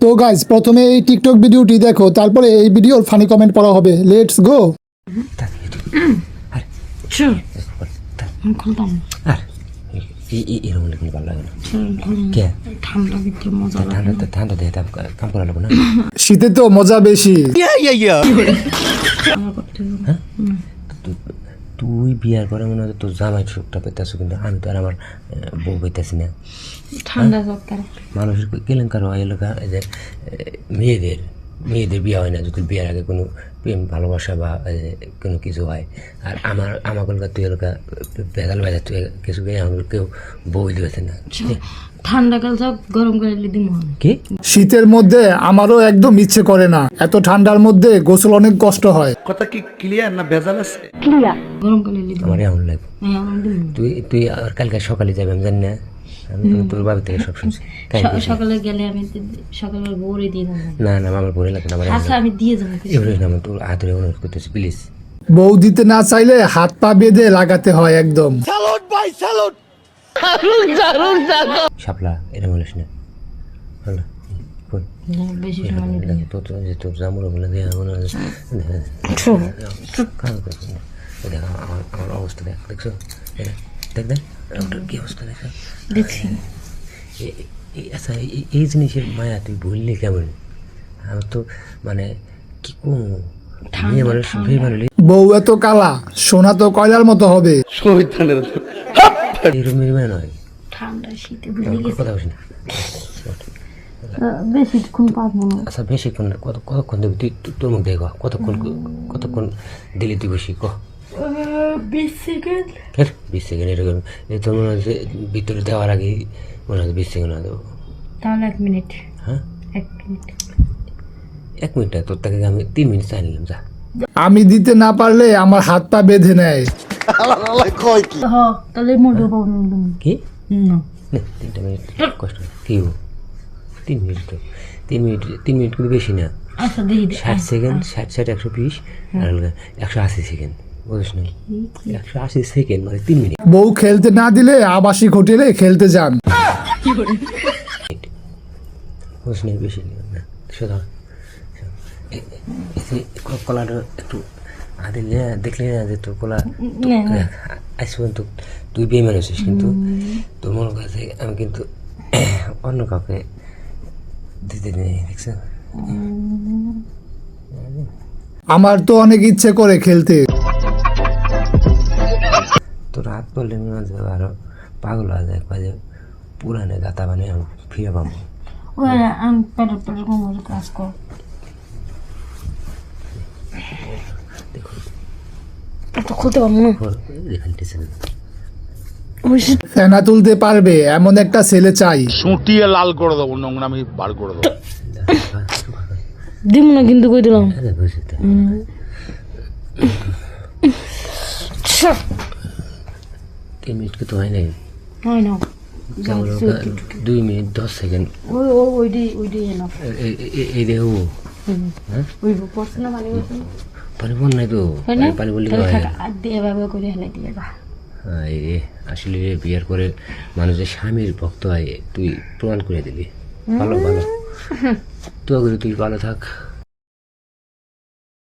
তো গাইস প্রথমে এই টিকটক ভিডিওটি দেখো, তারপরে এই ভিডিওর ফানি কমেন্ট পড়া হবে। Let's go. শীতে তো মজা বেশি। তুই বিয়ার পরে মনে হয় তোর জামাই সুখটা পেতেছো, কিন্তু আমি তো আর আমার বউ পেতেছি না। ঠান্ডা মানুষের কেলেঙ্কার হয় এলাকা যে মেয়েদের বিয়ে হয় না যদি বিয়ের আগে কোনো প্রেম ভালোবাসা বা কোনো কিছু হয়। আর আমার কলকাতা তুই এলাকা ভেজাল তুই কিছু কেউ বই দিয়েছে না। ঠান্ডা কাল সব গরম করে দিদি কি শীতের মধ্যে আমারও একদম ইচ্ছে করে না, এত ঠান্ডার মধ্যে গোসল অনেক কষ্ট হয়। কথা কি ক্লিয়ার না ভেজাল আছে? ক্লিয়ার। গরম করে দিদি আমার এমন লাগে। তুই আর কালকে সকালে যাবে আমি জানি না, আমি তোর বাড়ি থেকে সব শুনছি। সকালে গেলে আমি সকালে ভোরে দিয়ে দেবো। না আমার ভোরে লাগবে না, আচ্ছা আমি দিয়ে যাবো। এবারে না তোর হাতে অনুরোধ করতেছি প্লিজ। বউ দিতে না চাইলে হাত পা বেঁধে লাগাতে হয় একদম। শাপলা এটা বলিস না, বেশি সময় তোর জামুর বলে আমার অবস্থা দেখছো, দেখ কি অবস্থা দেখো দেখছি। আচ্ছা এই জিনিসের মায়া তুই ভুললি কেমন? আমার তো মানে কি বউ এত কালা, সোনা তো কয়লার মতো হবে। নয় ঠান্ডা শীতে ভুলে গেছি। কথা বলছি না, বেশিক্ষণ পাবো না। আচ্ছা বেশিক্ষণ না, কতক্ষণ দেবি তুই? তোর মুখ দেখো কতক্ষণ দিলি তুই বেশি ক? 20 সেকেন্ড। 20 সেকেন্ড এরকম তোর মনে হচ্ছে ভিতরে দেওয়ার আগে মনে হয় 20 সেকেন্ড দেবো। তাহলে 1 মিনিট। হ্যাঁ 1 মিনিট। 1 মিনিট তোর থেকে আমি 3 মিনিট চাই নিলাম। যা আমি দিতে না পারলে আমার হাত পা বেঁধে নেয়। তাহলে মোটর পাবো কি না 3 মিনিট কষ্ট কি 3 মিনিট তো 3 মিনিট কিন্তু বেশি না। আচ্ছা দেখি 60 সেকেন্ড 60 120 আর 180 সেকেন্ড বুঝিস না? 180 সেকেন্ড মানে 3 মিনিট। বউ খেলতে না দিলে আবাসিক হোটেলে খেলতে যান। বুঝিস না বেশি না শুধু কলাটা একটু দিলে দেখলে না যে তোর কলা আজ পর্যন্ত তুই বিয়ে মেরেছিস, কিন্তু তোর মনে কাছে আমি কিন্তু অন্য কাউকে দিতে নেই। দেখছ আমার তো অনেক ইচ্ছে করে খেলতে। তোর হাত পড়লে মনে হয় আরো পাগল হয়ে যায়, কাজে পুরানে গাতা বানিয়ে আমি ফিরে পাবো। আমি পেটের কোমরে কাজ কর। খুলতে পারবো না। ফেনা তুলতে পারবে এমন একটা ছেলে চাই। সুটিয়ে লাল করে দেবো, নোংরামি বার করে দেবো। দিব না কিন্তু কই দিলাম। 3 মিনিট তো হয় নাই, হয় না 2 মিনিট 10 সেকেন্ড। ওইডি না এই দেখো ওই পড়ছে না পানি বল নাই তো, পানি বললি এভাবে করে হেলে দিয়ে যা। আসলে বিয়ের করে মানুষ যে স্বামীর ভক্ত হয় তুই প্রমাণ করে দিলি। ভালো তো তুই ভালো থাক।